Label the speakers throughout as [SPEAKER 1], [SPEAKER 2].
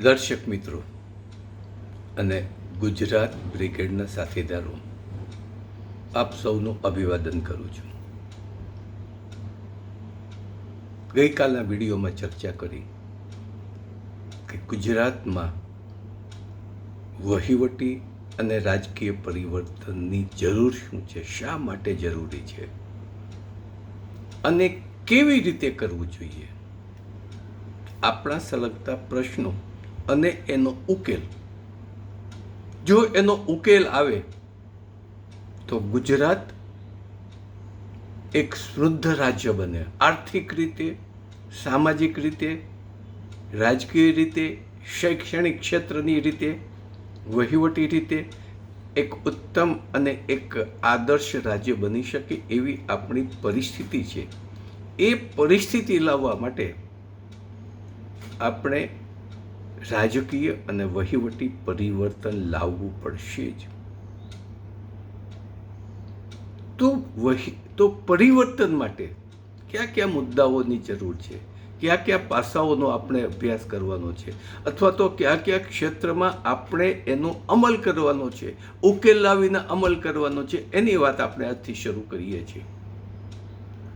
[SPEAKER 1] દર્શક મિત્રો અને ગુજરાત બ્રિગેડના સાથીદારો, આપ સૌનું અભિવાદન કરું છું. ગઈકાલના વિડીયોમાં ચર્ચા કરી કે ગુજરાતમાં વહીવટી અને રાજકીય પરિવર્તનની જરૂર શું છે, શા માટે જરૂરી છે અને કેવી રીતે કરવું જોઈએ. આપણા સળગતા પ્રશ્નો અને એનો ઉકેલ, જો એનો ઉકેલ આવે તો ગુજરાત એક સમૃદ્ધ રાજ્ય બને. આર્થિક રીતે, સામાજિક રીતે, રાજકીય રીતે, શૈક્ષણિક ક્ષેત્રની રીતે, વહીવટી રીતે એક ઉત્તમ અને એક આદર્શ રાજ્ય બની શકે એવી આપણી પરિસ્થિતિ છે. એ પરિસ્થિતિ લાવવા માટે આપણે રાજકીય અને વહીવટી પરિવર્તન લાવવું પડશે જ. તો પરિવર્તન માટે કયા કયા મુદ્દાઓની જરૂર છે, કયા કયા પાસાઓનો આપણે અભ્યાસ કરવાનો છે, અથવા તો કયા કયા ક્ષેત્રમાં આપણે એનો અમલ કરવાનો છે, ઉકેલ લાવીને અમલ કરવાનો છે, એની વાત આપણે આજથી શરૂ કરીએ છીએ.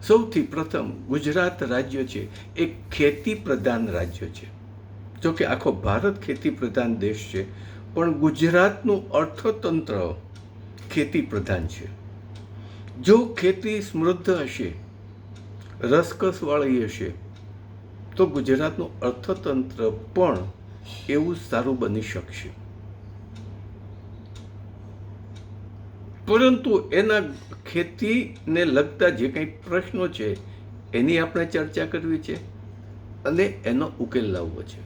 [SPEAKER 1] સૌથી પ્રથમ ગુજરાત રાજ્ય છે એ ખેતી પ્રધાન રાજ્ય છે. જો કે આખો ભારત ખેતી પ્રધાન દેશ છે, પણ ગુજરાતનું અર્થતંત્ર ખેતી પ્રધાન છે. જો ખેતી સમૃદ્ધ હશે, રસકસવાળી હશે, તો ગુજરાતનું અર્થતંત્ર પણ એવું સારું બની શકશે. પરંતુ એના ખેતીને લગતા જે કંઈ પ્રશ્નો છે એની આપણે ચર્ચા કરવી છે અને એનો ઉકેલ લાવવો છે.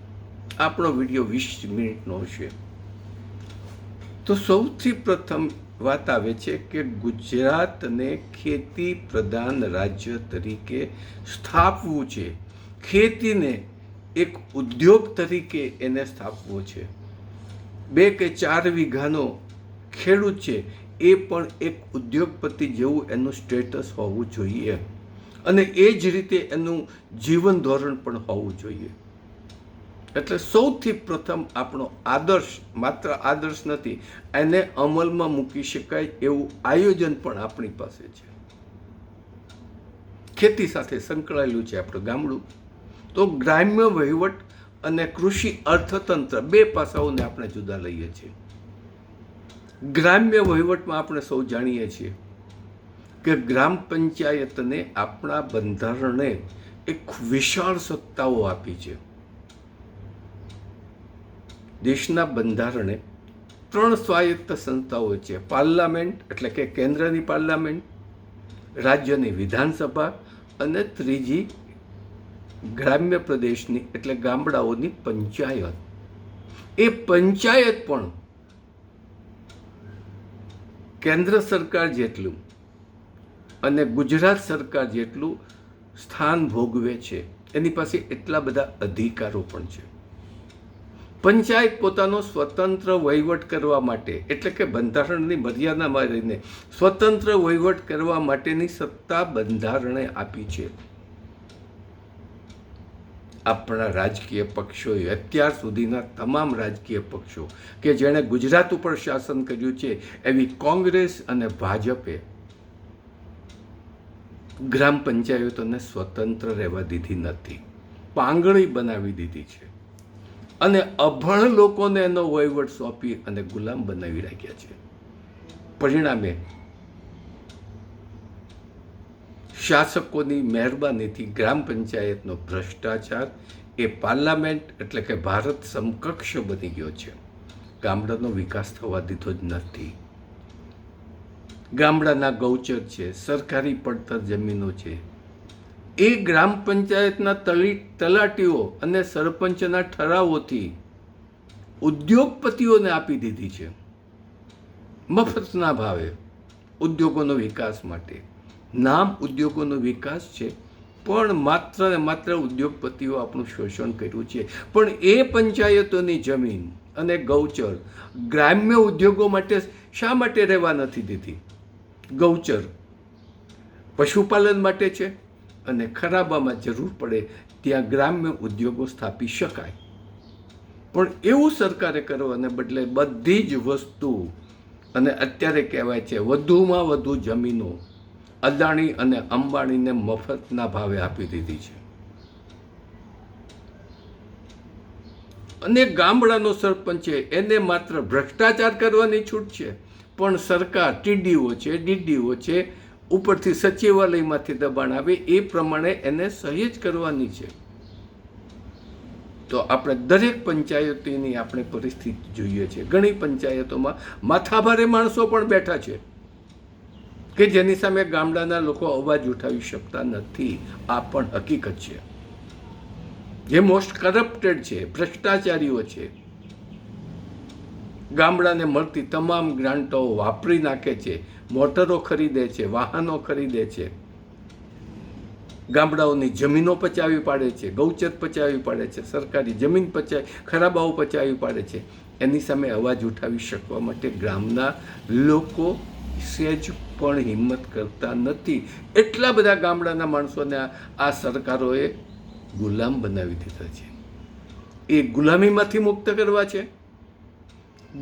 [SPEAKER 1] આપણો વિડીયો 20 મિનિટનો હશે. તો સૌથી પ્રથમ વાત આવે છે કે ગુજરાતને ખેતી પ્રધાન રાજ્ય તરીકે સ્થાપવું છે. ખેતીને એક ઉદ્યોગ તરીકે એને સ્થાપવો છે. 2 કે 4 વીઘાનો ખેડૂત છે એ પણ એક ઉદ્યોગપતિ જેવું એનું સ્ટેટસ હોવું જોઈએ, અને એ જ રીતે એનું જીવન ધોરણ પણ હોવું જોઈએ. એટલે સૌથી પ્રથમ આપણો આદર્શ, માત્ર આદર્શ નથી, એને અમલમાં મૂકી શકાય એવું આયોજન પણ આપણી પાસે છે. ખેતી સાથે સંકળાયેલું છે આપણું ગામડું. તો ગ્રામ્ય વહીવટ અને કૃષિ અર્થતંત્ર 2 પાસાઓને આપણે જુદા લઈએ છીએ. ગ્રામ્ય વહીવટમાં આપણે સૌ જાણીએ છીએ કે ગ્રામ પંચાયતને આપણા બંધારણે એક વિશાળ સત્તાઓ આપી છે. દેશના બંધારણે 3 સ્વાયત્ત સંસ્થાઓ છે. પાર્લામેન્ટ એટલે કે કેન્દ્રની પાર્લામેન્ટ, રાજ્યની વિધાનસભા અને ત્રીજી ગ્રામ્ય પ્રદેશની એટલે ગામડાઓની પંચાયત. એ પંચાયત પણ કેન્દ્ર સરકાર જેટલું અને ગુજરાત સરકાર જેટલું સ્થાન ભોગવે છે. એની પાસે એટલા બધા અધિકારો પણ છે. પંચાયત પોતાનો સ્વતંત્ર વહીવટ કરવા માટે, એટલે કે બંધારણની મર્યાદામાં રહીને સ્વતંત્ર વહીવટ કરવા માટેની સત્તા બંધારણે આપી છે. આપણા રાજકીય પક્ષોએ, અત્યાર સુધીના તમામ રાજકીય પક્ષો કે જેણે ગુજરાત ઉપર શાસન કર્યું છે, એવી કોંગ્રેસ અને ભાજપે ગ્રામ પંચાયતોને સ્વતંત્ર રહેવા દીધી નથી, પાંગળી બનાવી દીધી છે, અને અભણ લોકોને એનો વહીવટ સોંપી અને ગુલામ બનાવી રાખ્યા છે. પરિણામે શાસકોની મહેરબાનીથી ગ્રામ પંચાયતનો ભ્રષ્ટાચાર એ પાર્લામેન્ટ એટલે કે ભારત સમકક્ષ બની ગયો છે. ગામડાનો વિકાસ થવા દીધો જ નથી. ગામડાના ગૌચર છે, સરકારી પડતર જમીનો છે, એ ગ્રામ પંચાયતના તલાટીઓ અને સરપંચના ઠરાવોથી ઉદ્યોગપતિઓને આપી દીધી છે, મફતના ભાવે ઉદ્યોગોનો વિકાસ માટે. નામ ઉદ્યોગોનો વિકાસ છે, પણ માત્ર ને માત્ર ઉદ્યોગપતિઓ આપણું શોષણ કર્યું છે. પણ એ પંચાયતોની જમીન અને ગૌચર ગ્રામ્ય ઉદ્યોગો માટે શા માટે રહેવા નથી દીધી? ગૌચર પશુપાલન માટે છે, અને ખરાબામાં જરૂર પડે ત્યાં ગ્રામ્ય ઉદ્યોગો સ્થાપી શકાય. પણ એવું સરકારે કરવાને બદલે બધી જ વસ્તુ અને અત્યારે કહેવાય છે વધુમાં વધુ જમીનો અદાણી અને અંબાણીને મફતના ભાવે આપી દીધી છે. અને ગામડાનો સરપંચ છે એને માત્ર ભ્રષ્ટાચાર કરવાની છૂટ છે, પણ સરકાર ટીડીઓ છે, ડીડીઓ છે, ઉપરથી સચિવાલયમાંથી દબાણ આવે એ પ્રમાણે એને સહી કરવાની છે. તો આપણે દરેક પંચાયતોની આપણે પરિસ્થિતિ જોઈએ છે. ઘણી પંચાયતોમાં માથાભારે માણસો પણ બેઠા છે કે જેની સામે ગામડાના લોકો અવાજ ઉઠાવી શકતા નથી. આ પણ હકીકત છે. જે મોસ્ટ કરપ્ટેડ છે, ભ્રષ્ટાચારીઓ છે, ગામડાને મળતી તમામ ગ્રાન્ટો વાપરી નાખે છે, મોટરો ખરીદે છે, વાહનો ખરીદે છે, ગામડાઓની જમીનો પચાવી પાડે છે, ગૌચર પચાવી પાડે છે, સરકારી જમીન ખરાબાઓ પચાવી પાડે છે. એની સામે અવાજ ઉઠાવી શકવા માટે ગામના લોકો સહેજ પણ હિંમત કરતા નથી. એટલા બધા ગામડાના માણસોને આ સરકારોએ ગુલામ બનાવી દીધા છે. એ ગુલામીમાંથી મુક્ત કરવા છે.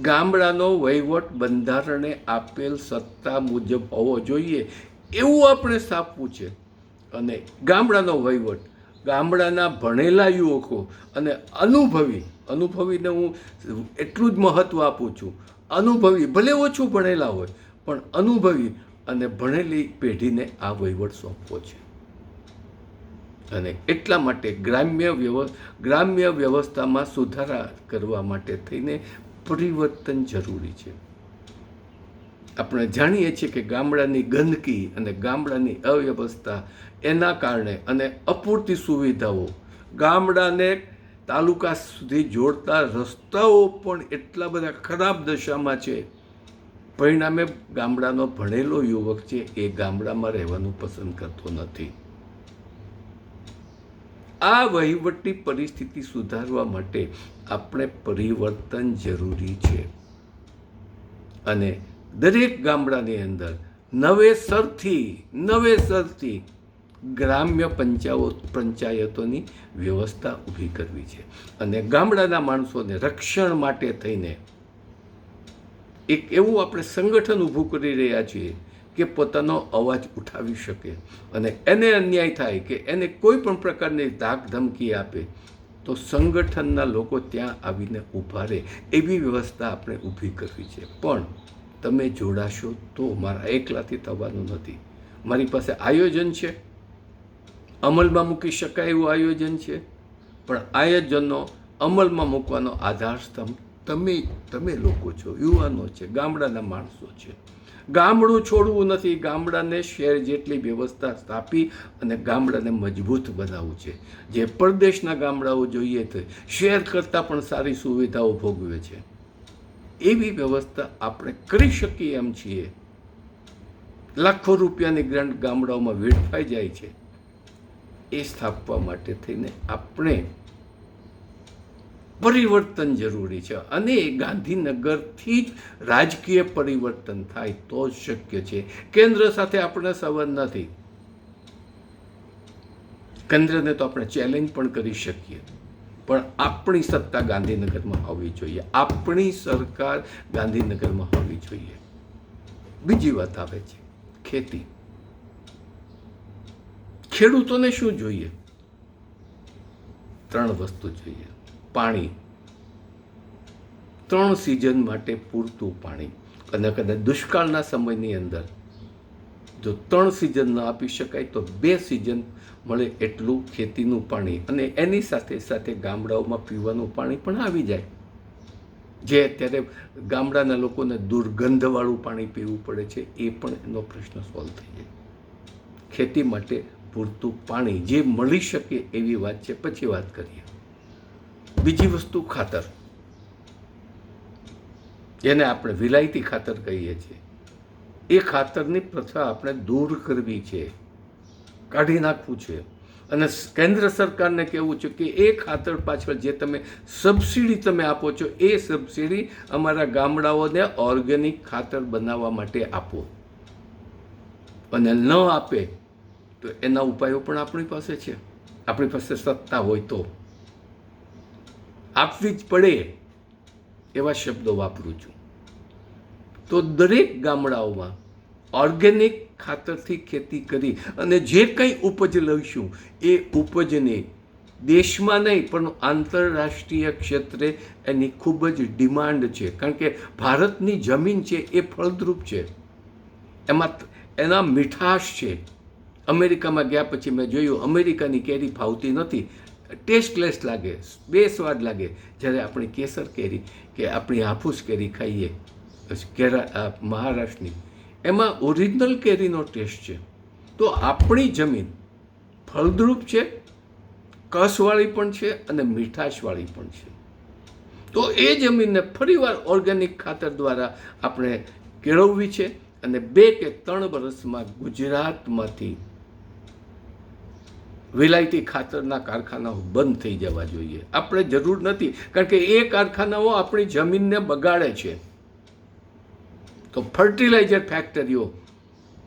[SPEAKER 1] ગામડાનો વહીવટ બંધારણે આપેલ સત્તા મુજબ હોવો જોઈએ એવું આપણે સ્થાપવું છે. અને ગામડાનો વહીવટ ગામડાના ભણેલા યુવકો અને અનુભવીને હું એટલું જ મહત્ત્વ આપું છું, અનુભવી ભલે ઓછું ભણેલા હોય પણ અનુભવી અને ભણેલી પેઢીને આ વહીવટ સોંપવો છે. અને એટલા માટે ગ્રામ્ય વ્યવસ્થામાં સુધારા કરવા માટે થઈને પરિવર્તન જરૂરી છે. આપણે જાણીએ છીએ કે ગામડાની ગંદકી અને ગામડાની અવ્યવસ્થા એના કારણે અને અપૂરતી સુવિધાઓ, ગામડાને તાલુકા સુધી જોડતા રસ્તાઓ પણ એટલા બધા ખરાબ દશામાં છે. પરિણામે ગામડાનો ભણેલો યુવક છે એ ગામડામાં રહેવાનું પસંદ કરતો નથી. આ વહીવટી પરિસ્થિતિ સુધારવા માટે આપણે પરિવર્તન જરૂરી છે. અને દરેક ગામડાની અંદર નવેસરથી ગ્રામ્ય પંચાયતોની વ્યવસ્થા ઊભી કરવી છે. અને ગામડાના માણસોને રક્ષણ માટે થઈને એક એવું આપણે સંગઠન ઊભું કરી રહ્યા છીએ કે પોતાનો અવાજ ઉઠાવી શકે. અને એને અન્યાય થાય કે એને કોઈ પણ પ્રકારની ધાક ધમકી આપે તો સંગઠનના લોકો ત્યાં આવીને ઊભા રહે એવી વ્યવસ્થા આપણે ઊભી કરવી છે. પણ તમે જોડાશો તો, મારા એકલાથી થવાનું નથી. મારી પાસે આયોજન છે, અમલમાં મૂકી શકાય એવું આયોજન છે, પણ આયોજનનો અમલમાં મૂકવાનો આધારસ્તંભ તમે લોકો છો, યુવાનો છે, ગામડાના માણસો છે. ગામડું છોડવું નથી, ગામડાને શહેર જેટલી વ્યવસ્થા સ્થાપી અને ગામડાને મજબૂત બનાવવું છે. જે પરદેશના ગામડાઓ જોઈએ તો શહેર કરતાં પણ સારી સુવિધાઓ ભોગવે છે. એવી વ્યવસ્થા આપણે કરી શકીએ એમ છીએ. લાખો રૂપિયાની ગ્રાન્ટ ગામડાઓમાં વેડફાઈ જાય છે. એ સ્થાપવા માટે થઈને આપણે પરિવર્તન જરૂરી છે. અને ગાંધીનગરથી જ રાજકીય પરિવર્તન થાય તો જ શક્ય છે. કેન્દ્ર સાથે આપણે સંબંધ નથી. કેન્દ્રને તો આપણે ચેલેન્જ પણ કરી શકીએ, પણ આપણી સત્તા ગાંધીનગરમાં હોવી જોઈએ, આપણી સરકાર ગાંધીનગરમાં હોવી જોઈએ. બીજી વાત આવે છે ખેતી. ખેડૂતોને શું જોઈએ? 3 વસ્તુ જોઈએ. પાણી, 3 સિઝન માટે પૂરતું પાણી. અને કદાચ દુષ્કાળના સમયની અંદર જો 3 સિઝન ન આપી શકાય તો 2 સિઝન મળે એટલું ખેતીનું પાણી, અને એની સાથે સાથે ગામડાઓમાં પીવાનું પાણી પણ આવી જાય. જે અત્યારે ગામડાના લોકોને દુર્ગંધવાળું પાણી પીવું પડે છે, એ પણ એનો પ્રશ્ન સોલ્વ થઈ જાય. ખેતી માટે પૂરતું પાણી જે મળી શકે એવી વાત છે. પછી વાત કરીએ બીજી વસ્તુ, ખાતર. જેને આપણે વિલાયતી ખાતર કહીએ છીએ. એ ખાતરની પ્રથા આપણે દૂર કરવી છે, કાઢી નાખવું છે. અને કેન્દ્ર સરકારને કહેવું છે કે એ ખાતર પાછળ જે તમે સબસિડી તમે આપો છો એ સબસિડી અમારા ગામડાઓને ઓર્ગેનિક ખાતર બનાવવા માટે આપો. અને ન આપે તો એના ઉપાયો પણ આપણી પાસે છે, આપણી પાસે સત્તા હોય તો. આપવી જ પડે એવા શબ્દો વાપરું છું. તો દરેક ગામડાઓમાં ઓર્ગેનિક ખાતરથી ખેતી કરી અને જે કંઈ ઉપજ લઈશું એ ઉપજને દેશમાં નહીં પણ આંતરરાષ્ટ્રીય ક્ષેત્રે એની ખૂબ જ ડિમાન્ડ છે. કારણ કે ભારતની જમીન છે એ ફળદ્રુપ છે, એમાં એના મીઠાશ છે. અમેરિકામાં ગયા પછી મેં જોયું અમેરિકાની કેરી ફાવતી નથી, ટેસ્ટલેસ લાગે, બેસ્વાદ લાગે. જ્યારે આપણી કેસર કેરી કે આપણી હાફૂસ કેરી ખાઈએ મહારાષ્ટ્રની, એમાં ઓરિજિનલ કેરીનો ટેસ્ટ છે. તો આપણી જમીન ફળદ્રુપ છે, કસવાળી પણ છે અને મીઠાશવાળી પણ છે. તો એ જમીનને ફરીવાર ઓર્ગેનિક ખાતર દ્વારા આપણે કેળવવી છે અને 2 કે 3 વર્ષમાં ગુજરાતમાંથી વિલાયતી ખાતરના કારખાનાઓ બંધ થઈ જવા જોઈએ. આપણે જરૂર નથી, કારણ કે એ કારખાનાઓ આપણી જમીનને બગાડે છે. તો ફર્ટિલાઇઝર ફેક્ટરીઓ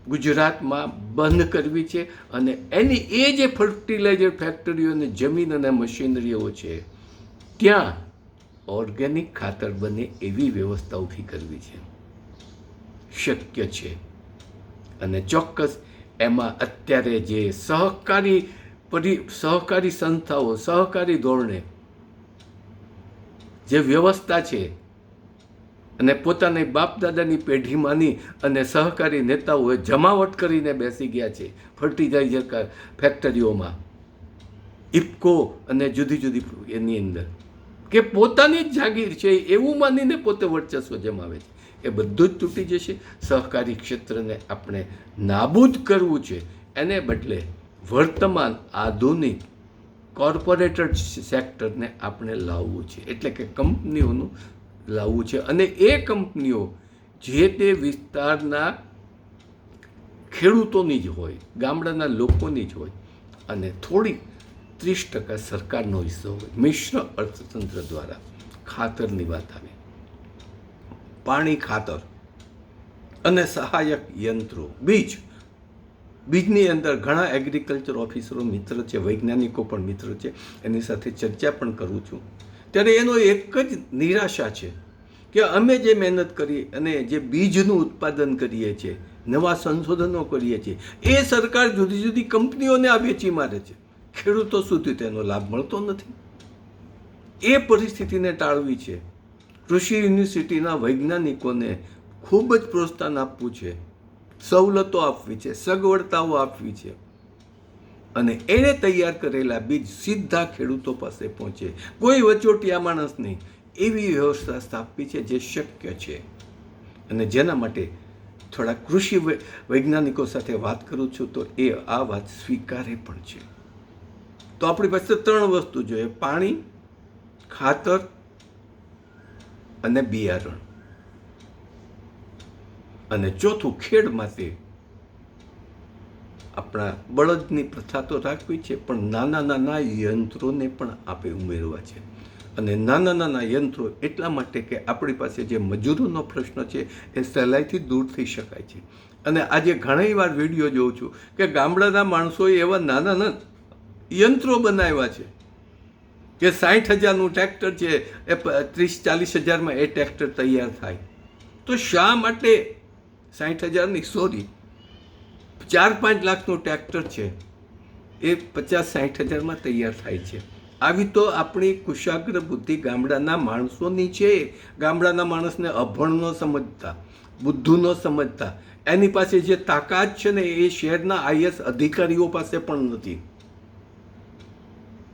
[SPEAKER 1] ગુજરાતમાં બંધ કરવી છે અને એની એ જે ફર્ટિલાઇઝર ફેક્ટરીઓની જમીન અને મશીનરીઓ છે ત્યાં ઓર્ગેનિક ખાતર બને એવી વ્યવસ્થા ઊભી કરવી છે. શક્ય છે અને ચોક્કસ એમાં અત્યારે જે સહકારી સંસ્થાઓ સહકારી ધોરણે જે વ્યવસ્થા છે અને પોતાની બાપ દાદાની પેઢીમાંની અને સહકારી નેતાઓએ જમાવટ કરીને બેસી ગયા છે ફર્ટિલાઇઝર ફેક્ટરીઓમાં, ઇફકો અને જુદી જુદી એની અંદર, કે પોતાની જ જાગીર છે એવું માનીને પોતે વર્ચસ્વ જમાવે છે. એ બધું જ તૂટી જશે. સહકારી ક્ષેત્રને આપણે નાબૂદ કરવું છે, એને બદલે વર્તમાન આધુનિક કોર્પોરેટેડ સેક્ટરને આપણે લાવવું છે, એટલે કે કંપનીઓનું લાવવું છે. અને એ કંપનીઓ જે તે વિસ્તારના ખેડૂતોની જ હોય, ગામડાના લોકોની જ હોય અને થોડી 30% સરકારનો હિસ્સો હોય. મિશ્ર અર્થતંત્ર દ્વારા ખાતરની વાત આવે, પાણી ખાતર અને સહાયક યંત્રો, બીજની અંદર ઘણા એગ્રીકલ્ચર ઓફિસરો મિત્ર છે, વૈજ્ઞાનિકો પણ મિત્ર છે, એની સાથે ચર્ચા પણ કરું છું. ત્યારે એનો એક જ નિરાશા છે કે અમે જે મહેનત કરી અને જે બીજનું ઉત્પાદન કરીએ છીએ, નવા સંશોધનો કરીએ છીએ, એ સરકાર જુદી જુદી કંપનીઓને આ વેચી મારે છે. ખેડૂતો સુધી તેનો લાભ મળતો નથી. એ પરિસ્થિતિને ટાળવી છે. કૃષિ યુનિવર્સિટીના વૈજ્ઞાનિકોને ખૂબ જ પ્રોત્સાહન આપવું છે, સવલતો આપવી છે, સગવડતાઓ આપવી છે અને એણે તૈયાર કરેલા બીજ સીધા ખેડૂતો પાસે પહોંચે, કોઈ વચોટિયા માણસ નહીં, એવી વ્યવસ્થા સ્થાપવી છે જે શક્ય છે. અને જેના માટે થોડા કૃષિ વૈજ્ઞાનિકો સાથે વાત કરું છું તો એ આ વાત સ્વીકારે પણ છે. તો આપણી પાસે 3 વસ્તુ જોઈએ: પાણી, ખાતર અને બિયારણ. અને ચોથું, ખેડ માટે આપણા બળદની પ્રથા તો રાખવી છે, પણ નાના નાના યંત્રોને પણ આપણે ઉમેરવા છે. અને નાના નાના યંત્રો એટલા માટે કે આપણી પાસે જે મજૂરોનો પ્રશ્ન છે એ સહેલાઈથી દૂર થઈ શકાય છે. અને આજે ઘણી વાર વિડીયો જોઉં છું કે ગામડાના માણસોએ એવા નાના નાના યંત્રો બનાવ્યા છે કે 60,000નું ટ્રેક્ટર છે એ 30-40 હજારમાં એ ટ્રેક્ટર તૈયાર થાય. તો શા માટે 60,000ની, સોરી, 4-5 લાખનું ટ્રેક્ટર છે એ 50-60 હજારમાં તૈયાર થાય છે? આવી તો આપણી કુશાગ્ર બુદ્ધિ ગામડાના માણસોની છે. ગામડાના માણસને અભણ ન સમજતા, બુદ્ધુ ન સમજતા, એની પાસે જે તાકાત છે ને એ શહેરના IAS અધિકારીઓ પાસે પણ નથી.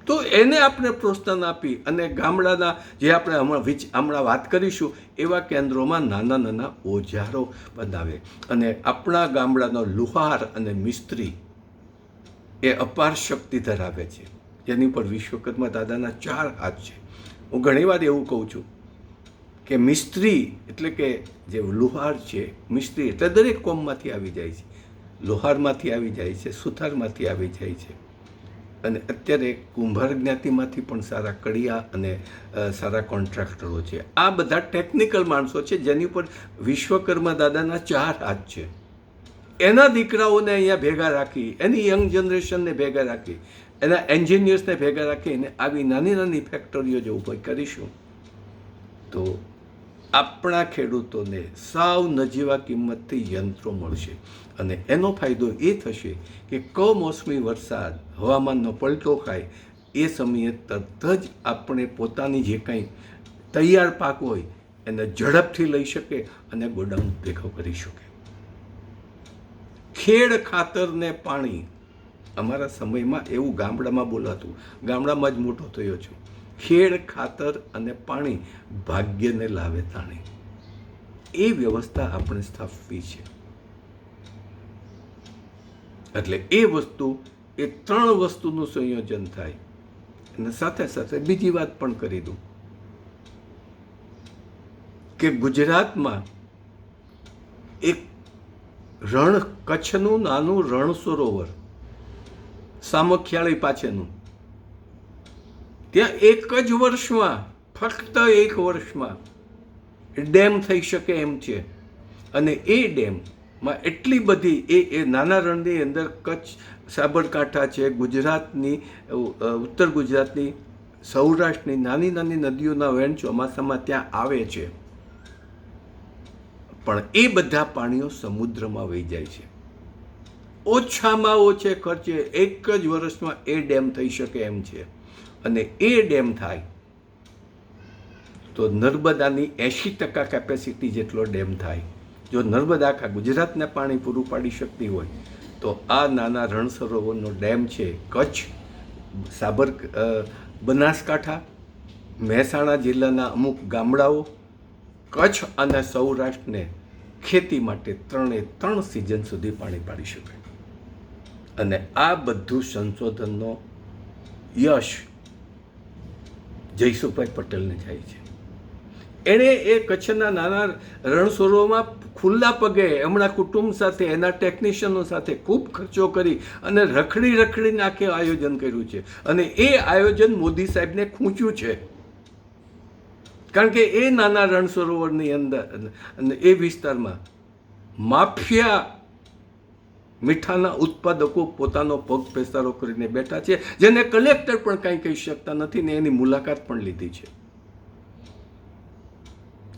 [SPEAKER 1] તો એને આપણે પ્રોત્સાહન આપી અને ગામડાના જે આપણે હમણાં વાત કરીશું એવા કેન્દ્રોમાં નાના નાના ઓજારો બનાવે. અને આપણા ગામડાનો લુહાર અને મિસ્ત્રી એ અપાર શક્તિ ધરાવે છે, જેની પર વિશ્વકર્મા દાદાના 4 હાથ છે. હું ઘણીવાર એવું કહું છું કે મિસ્ત્રી એટલે કે જે લુહાર છે, મિસ્ત્રી એટલે દરેક કોમમાંથી આવી જાય છે. લુહારમાંથી આવી જાય છે, સુથારમાંથી આવી જાય છે, અને અત્યારે કુંભાર જ્ઞાતિમાંથી પણ સારા કડિયા અને સારા કોન્ટ્રાક્ટરો છે. આ બધા ટેકનિકલ માણસો છે જેની પર વિશ્વકર્મા દાદાના 4 હાથ છે. એના દીકરાઓને અહીંયા ભેગા રાખી, એની યંગ જનરેશનને ભેગા રાખી, એના એન્જિનિયર્સને ભેગા રાખીને આવી નાની નાની ફેક્ટરીઓ જો ઊભી કરીશું તો આપણા ખેડૂતોને સાવ નજીવા કિંમતથી યંત્રો મળશે. અને એનો ફાયદો એ થશે કે કમોસમી વરસાદ, હવામાનનો પલટો ખાય એ સમયે તરત જ આપણે પોતાની જે કંઈ તૈયાર પાક હોય એને ઝડપથી લઈ શકે અને ગોડાઉન ભેગો કરી શકે. ખેડ ખાતર ને પાણી, અમારા સમયમાં એવું ગામડામાં બોલાતું, ગામડામાં જ મોટો થયો છું. ખેડ ખાતર અને પાણી ભાગ્યને લાવે તાણે, એ વ્યવસ્થા આપણે સ્થાપવી છે. એટલે એ વસ્તુ, એ 3 વસ્તુનું સંયોજન થાય. અને સાથે સાથે બીજી વાત પણ કરી દઉં કે ગુજરાતમાં એક કચ્છનું નાનું રણ સરોવર, સામખિયાળી પાસેનું, ત્યાં એક જ વર્ષમાં, ફક્ત એક વર્ષમાં ડેમ થઈ શકે એમ છે. અને એ ડેમમાં એટલી બધી એ નાના રણની અંદર કચ્છ, સાબરકાંઠા છે, ગુજરાતની, ઉત્તર ગુજરાતની, સૌરાષ્ટ્રની નાની નાની નદીઓના વહેણ ચોમાસામાં ત્યાં આવે છે, પણ એ બધા પાણીઓ સમુદ્રમાં વહી જાય છે. ઓછામાં ઓછે ખર્ચે એક જ વર્ષમાં એ ડેમ થઈ શકે એમ છે. અને એ ડેમ થાય તો નર્મદાની 80% કેપેસિટી જેટલો ડેમ થાય. જો નર્મદા આખા ગુજરાતને પાણી પૂરું પાડી શકતી હોય તો આ નાના રણ સરોવરનો ડેમ છે કચ્છ, બનાસકાંઠા, મહેસાણા જિલ્લાના અમુક ગામડાઓ, કચ્છ અને સૌરાષ્ટ્રને ખેતી માટે 3 સિઝન સુધી પાણી પાડી શકે. અને આ બધું સંશોધનનો યશ જયસુખભાઈ પટેલને જાય છે. એણે એ કચ્છના નાના રણ સરોવરમાં ખુલ્લા પગે હમણાં કુટુંબ સાથે, એના ટેકનિશિયનો સાથે ખૂબ ખર્ચો કરી અને રખડીને આખે આયોજન કર્યું છે. અને એ આયોજન મોદી સાહેબને ખૂંચ્યું છે, કારણ કે એ નાના રણ સરોવરની અંદર એ વિસ્તારમાં માફિયા મીઠાના ઉત્પાદકો પોતાનો પગ પેસારો કરીને બેઠા છે, જેને કલેક્ટર પણ કાંઈ કહી શકતા નથી ને એની મુલાકાત પણ લીધી છે.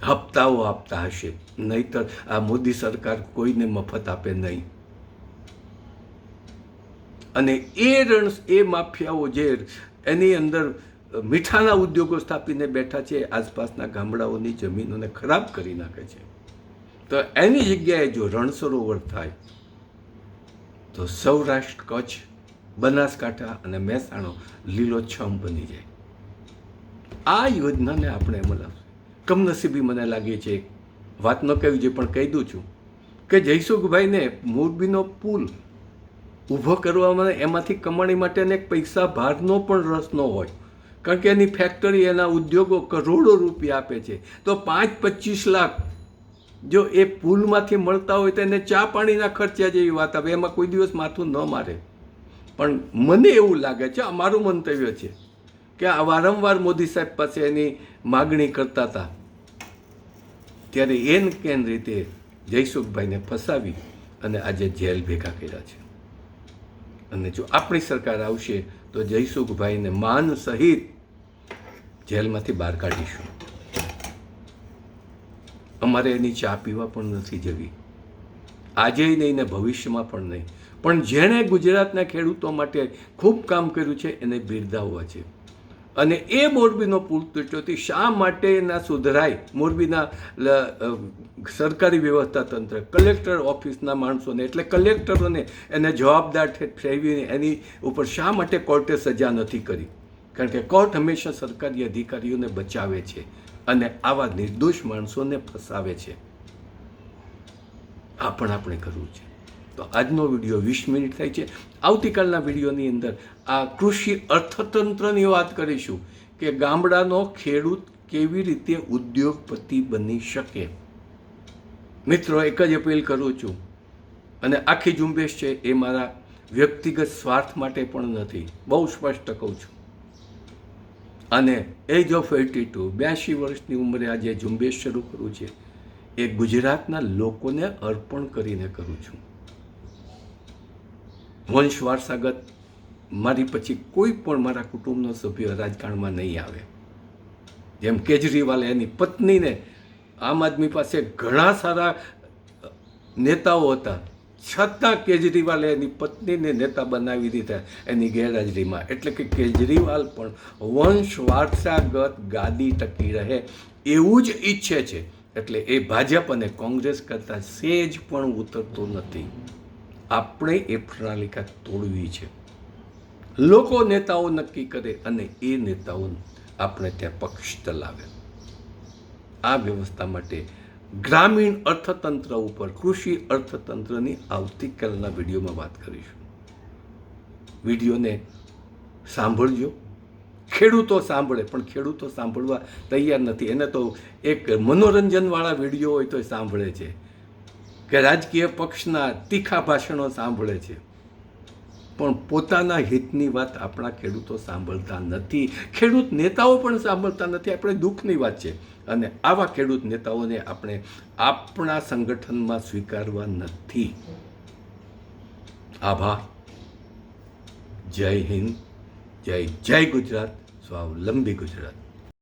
[SPEAKER 1] હપ્તાઓ આપતા હશે, નહીતર આ મોદી સરકાર કોઈને મફત આપે નહીં. અને એ માફિયાઓ જે એની અંદર મીઠાના ઉદ્યોગો સ્થાપીને બેઠા છે, આસપાસના ગામડાઓની જમીનોને ખરાબ કરી નાખે છે. તો એની જગ્યાએ જો રણ સરોવર થાય તો સૌરાષ્ટ્ર, કચ્છ, બનાસકાંઠા અને મહેસાણો લીલોછમ બની જાય. આ યોજનાને આપણે અમલ કમનસીબી મને લાગે છે, વાત ન કહેવી જોઈએ પણ કહી દઉં છું કે જયસુખભાઈને મોરબીનો પુલ ઊભો કરવામાં, એમાંથી કમાણી માટેને પૈસા ભારનો પણ રસ ન હોય, કારણ કે એની ફેક્ટરી, એના ઉદ્યોગો કરોડો રૂપિયા આપે છે. તો 5-25 લાખ જો એ પુલમાંથી મળતા હોય તો એને ચા પાણીના ખર્ચા જેવી વાત આવે, એમાં કોઈ દિવસ માથું ન મારે. પણ મને એવું લાગે છે, અમારું મંતવ્ય છે કે આ વારંવાર મોદી સાહેબ પાસે એની માગણી કરતા હતા, ત્યારે એન કેન રીતે જયસુખભાઈને ફસાવી અને આજે જેલ ભેગા કર્યા છે. અને જો આપણી સરકાર આવશે તો જયસુખભાઈને માન સહિત જેલમાંથી બહાર કાઢીશું. અમારે એની ચા પીવા પણ નથી જવી, આજે નહીં ને ભવિષ્યમાં પણ નહીં. પણ જેણે ગુજરાતના ખેડૂતો માટે ખૂબ કામ કર્યું છે એને બિરદાવવા છે. અને એ મોરબીનો પુલ તૂટ્યોથી શા માટે એના સુધરાય, મોરબીના સરકારી વ્યવસ્થા તંત્ર, કલેક્ટર ઓફિસના માણસોને, એટલે કલેક્ટરોને એને જવાબદાર ઠેરવીને એની ઉપર શા માટે કોર્ટે સજા નથી કરી? કારણ કે કોર્ટ હંમેશા સરકારી અધિકારીઓને બચાવે છે અને આવા નિર્દોષ માણસોને ફસાવે છે. આ પણ આપણે કરવું છે. તો આજનો વિડીયો 20 મિનિટ થાય છે. આવતીકાલના વિડીયોની અંદર આ કૃષિ અર્થતંત્રની વાત કરીશું કે ગામડાનો ખેડૂત કેવી રીતે ઉદ્યોગપતિ બની શકે. મિત્રો, એક જ અપીલ કરું છું, અને આખી ઝુંબેશ છે એ મારા વ્યક્તિગત સ્વાર્થ માટે પણ નથી, બહુ સ્પષ્ટ કહું છું. અને એજ ઓફ 82, 82 વર્ષની ઉંમરે આજે ઝુંબેશ શરૂ કરું છે એ ગુજરાતના લોકોને અર્પણ કરીને કરું છું. વંશ વારસાગત મારી પછી કોઈ પણ મારા કુટુંબનો સભ્ય રાજકારણમાં નહીં આવે. જેમ કેજરીવાલે એની પત્નીને, આમ આદમી પાસે ઘણા સારા નેતાઓ હતા, છતાં કેજરીવાલે એની પત્નીને નેતા બનાવી દીધા એની ગેરહાજરીમાં. એટલે કે કેજરીવાલ પણ વંશ વારસાગત ગાદી ટકી રહે એવું જ ઈચ્છે છે. એટલે એ ભાજપ અને કોંગ્રેસ કરતાં સેજ પણ ઉતરતો નથી. આપણે એ પ્રણાલિકા તોડવી છે. લોકો નેતાઓ નક્કી કરે અને એ નેતાઓ આપણે ત્યાં પક્ષ ચલાવે. આ વ્યવસ્થા માટે ગ્રામીણ અર્થતંત્ર ઉપર, કૃષિ અર્થતંત્રની આવતીકાલના વિડીયોમાં વાત કરીશું. વિડીયોને સાંભળજો. ખેડૂતો સાંભળે, પણ ખેડૂતો સાંભળવા તૈયાર નથી. એને તો એક મનોરંજનવાળા વિડીયો હોય તો એ સાંભળે છે, કે રાજકીય પક્ષના તીખા ભાષણો સાંભળે છે, પણ પોતાના હિતની વાત આપણા ખેડૂતો સાંભળતા નથી. ખેડૂત નેતાઓ પણ સાંભળતા નથી. આપણે દુઃખની વાત છે. અને આવા ખેડૂત નેતાઓને આપણે આપણા સંગઠનમાં સ્વીકારવા નથી. આભાર. જય હિન્દ, જય ગુજરાત, સ્વાવલંબી ગુજરાત.